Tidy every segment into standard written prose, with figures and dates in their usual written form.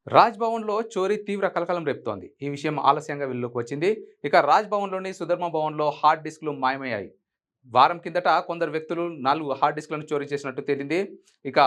రాజ్ భవన్‌లో చోరీ తీవ్ర కలకలం రేపుతోంది. ఈ విషయం ఆలస్యంగా వెలుగులోకి వచ్చింది. ఇక రాజ్ భవన్‌లోని సుధర్మ భవన్‌లో హార్డ్ డిస్క్‌లు మాయమయ్యాయి. వారం కిందట కొందరు వ్యక్తులు 4 హార్డ్ డిస్క్‌లను చోరీ చేసినట్టు తేలింది. ఇక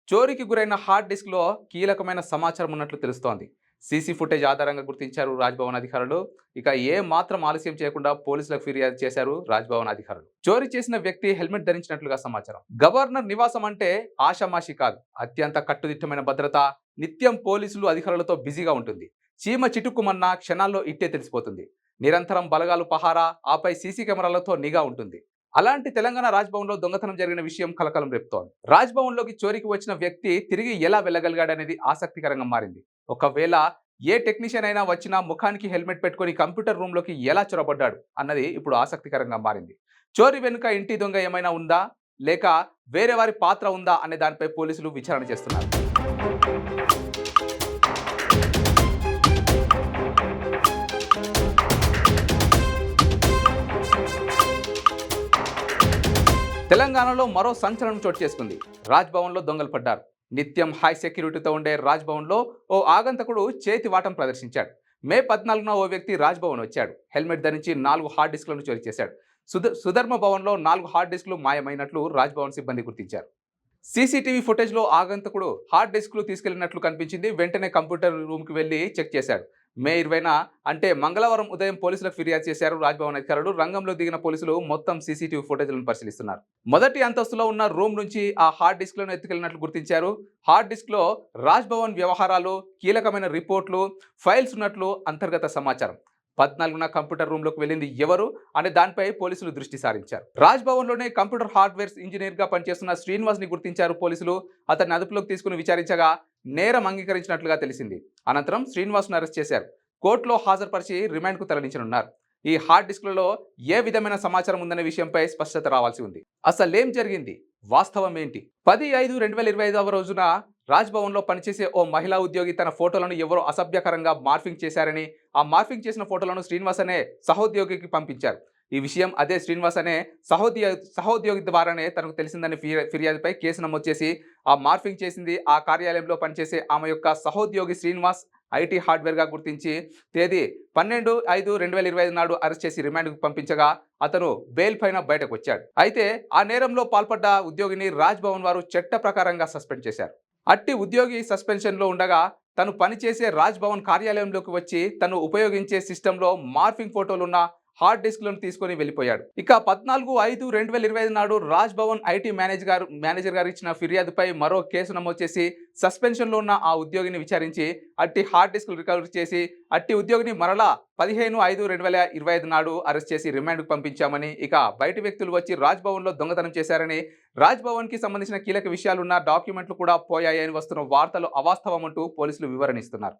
చోరీకి గురైన హార్డ్ డిస్క్‌లో కీలకమైన సమాచారం ఉన్నట్లు తెలుస్తోంది. సీసీ ఫుటేజ్ ఆధారంగా గుర్తించారు రాజ్‌భవన్ అధికారులు. ఇక ఏ మాత్రం ఆలస్యం చేయకుండా పోలీసులకు ఫిర్యాదు చేశారు రాజ్‌భవన్ అధికారులు. చోరీ చేసిన వ్యక్తి హెల్మెట్ ధరించినట్లుగా సమాచారం. గవర్నర్ నివాసం అంటే ఆషామాషీ కాదు. అత్యంత కట్టుదిట్టమైన భద్రత, నిత్యం పోలీసులు అధికారులతో బిజీగా ఉంటుంది. చీమ చిటుక్కుమన్నా క్షణాల్లో ఇట్టే తెలిసిపోతుంది. నిరంతరం బలగాలు పహారా, ఆపై సీసీ కెమెరాలతో నిఘా ఉంటుంది. అలాంటి తెలంగాణ రాజ్భవన్‌లో దొంగతనం జరిగిన విషయం కలకలం రేపుతోంది. రాజ్‌భవన్‌లోకి చోరీకి వచ్చిన వ్యక్తి తిరిగి ఎలా వెళ్ళగలిగాడనేది ఆసక్తికరంగా మారింది. ఒకవేళ ఏ టెక్నీషియన్ అయినా వచ్చినా ముఖానికి హెల్మెట్ పెట్టుకొని కంప్యూటర్ రూమ్‌లోకి ఎలా చొరబడ్డాడు అన్నది ఇప్పుడు ఆసక్తికరంగా మారింది. చోరీ వెనుక ఇంటి దొంగ ఏమైనా ఉందా? లేక వేరే వారి పాత్ర ఉందా అనే దానిపై పోలీసులు విచారణ చేస్తున్నారు. తెలంగాణలో మరో సంచలనం చోటు చేసుకుంది. రాజ్‌భవన్‌లో దొంగలు పడ్డారు. నిత్యం హై సెక్యూరిటీతో ఉండే రాజ్‌భవన్‌లో ఓ ఆగంతకుడు చేతి వాటం ప్రదర్శించాడు. మే 14న ఓ వ్యక్తి రాజ్‌భవన్ వచ్చాడు. హెల్మెట్ ధరించి 4 హార్డ్ డిస్క్‌లను చోరీ చేశాడు. సుధర్మ భవన్‌లో 4 హార్డ్ డిస్క్‌లు మాయమైనట్లు రాజ్‌భవన్ సిబ్బంది గుర్తించారు. సీసీటీవీ ఫుటేజ్‌లో ఆగంతకుడు హార్డ్ డిస్క్‌లు తీసుకెళ్లినట్లు కనిపించింది. వెంటనే కంప్యూటర్ రూమ్‌కి వెళ్లి చెక్ చేశాడు. మే 20న అంటే మంగళవారం ఉదయం పోలీసులకు ఫిర్యాదు చేశారు రాజ్‌భవన్ అధికారులు. రంగంలో దిగిన పోలీసులు మొత్తం సీసీటీవీ ఫుటేజ్‌లను పరిశీలిస్తున్నారు. మొదటి అంతస్తులో ఉన్న రూమ్ నుంచి ఆ హార్డ్ డిస్క్‌లను ఎత్తుకెళ్లినట్లు గుర్తించారు. హార్డ్ డిస్క్‌లో రాజ్‌భవన్ వ్యవహారాలు, కీలకమైన రిపోర్టులు, ఫైల్స్ ఉన్నట్లు అంతర్గత సమాచారం. 14న కంప్యూటర్ రూమ్‌లోకి వెళ్ళింది ఎవరు అనే దానిపై పోలీసులు దృష్టి సారించారు. రాజ్‌భవన్‌లోనే కంప్యూటర్ హార్డ్‌వేర్ ఇంజినీర్‌గా పనిచేస్తున్న శ్రీనివాస్‌ని గుర్తించారు పోలీసులు. అతన్ని అదుపులోకి తీసుకుని విచారించగా నేరం అంగీకరించినట్లుగా తెలిసింది. అనంతరం శ్రీనివాస్‌ను అరెస్ట్ చేశారు. కోర్టులో హాజరుపరిచి రిమాండ్‌కు తరలించనున్నారు. ఈ హార్డ్ డిస్క్‌లలో ఏ విధమైన సమాచారం ఉందనే విషయంపై స్పష్టత రావాల్సి ఉంది. అసలేం జరిగింది? వాస్తవం ఏంటి? 10/5/2025వ రోజున రాజ్‌భవన్‌లో పనిచేసే ఓ మహిళా ఉద్యోగి తన ఫోటోలను ఎవరో అసభ్యకరంగా మార్ఫింగ్ చేశారని, ఆ మార్ఫింగ్ చేసిన ఫోటోలను శ్రీనివాస్ అనే సహోద్యోగికి పంపించారు. ఈ విషయం అదే శ్రీనివాస్ అనే సహోద్యోగి ద్వారానే తనకు తెలిసిందని ఫిర్యాదుపై కేసు నమోదు చేసి, ఆ మార్ఫింగ్ చేసింది ఆ కార్యాలయంలో పనిచేసే ఆమె యొక్క సహోద్యోగి శ్రీనివాస్ ఐటీ హార్డ్వేర్‌గా గుర్తించి తేదీ 12/5/2025 నాడు అరెస్ట్ చేసి రిమాండ్‌కు పంపించగా అతను బెయిల్ పైన బయటకొచ్చాడు. అయితే ఆ నేరంలో పాల్పడ్డ ఉద్యోగిని రాజ్‌భవన్ వారు చట్ట ప్రకారంగా సస్పెండ్ చేశారు. అట్టి ఉద్యోగి సస్పెన్షన్‌లో ఉండగా తను పనిచేసే రాజ్‌భవన్ కార్యాలయంలోకి వచ్చి తను ఉపయోగించే సిస్టమ్‌లో మార్ఫింగ్ ఫోటోలున్న హార్డ్ డిస్క్‌లను తీసుకొని వెళ్ళిపోయాడు. ఇక 14/5/2025 నాడు రాజ్‌భవన్ ఐటీ మేనేజర్ గారు ఇచ్చిన ఫిర్యాదుపై మరో కేసు నమోదు చేసి సస్పెన్షన్‌లో ఉన్న ఆ ఉద్యోగిని విచారించి అట్టి హార్డ్ డిస్క్‌లు రికవర్ చేసి అట్టి ఉద్యోగిని మరలా 15/5/2025 నాడు అరెస్ట్ చేసి రిమాండ్‌కు పంపించామని, ఇక బయటి వ్యక్తులు వచ్చి రాజ్‌భవన్‌లో దొంగతనం చేశారని, రాజ్‌భవన్‌కి సంబంధించిన కీలక విషయాలున్న డాక్యుమెంట్లు కూడా పోయాయని వస్తున్న వార్తలు అవాస్తవమంటూ పోలీసులు వివరణ ఇస్తున్నారు.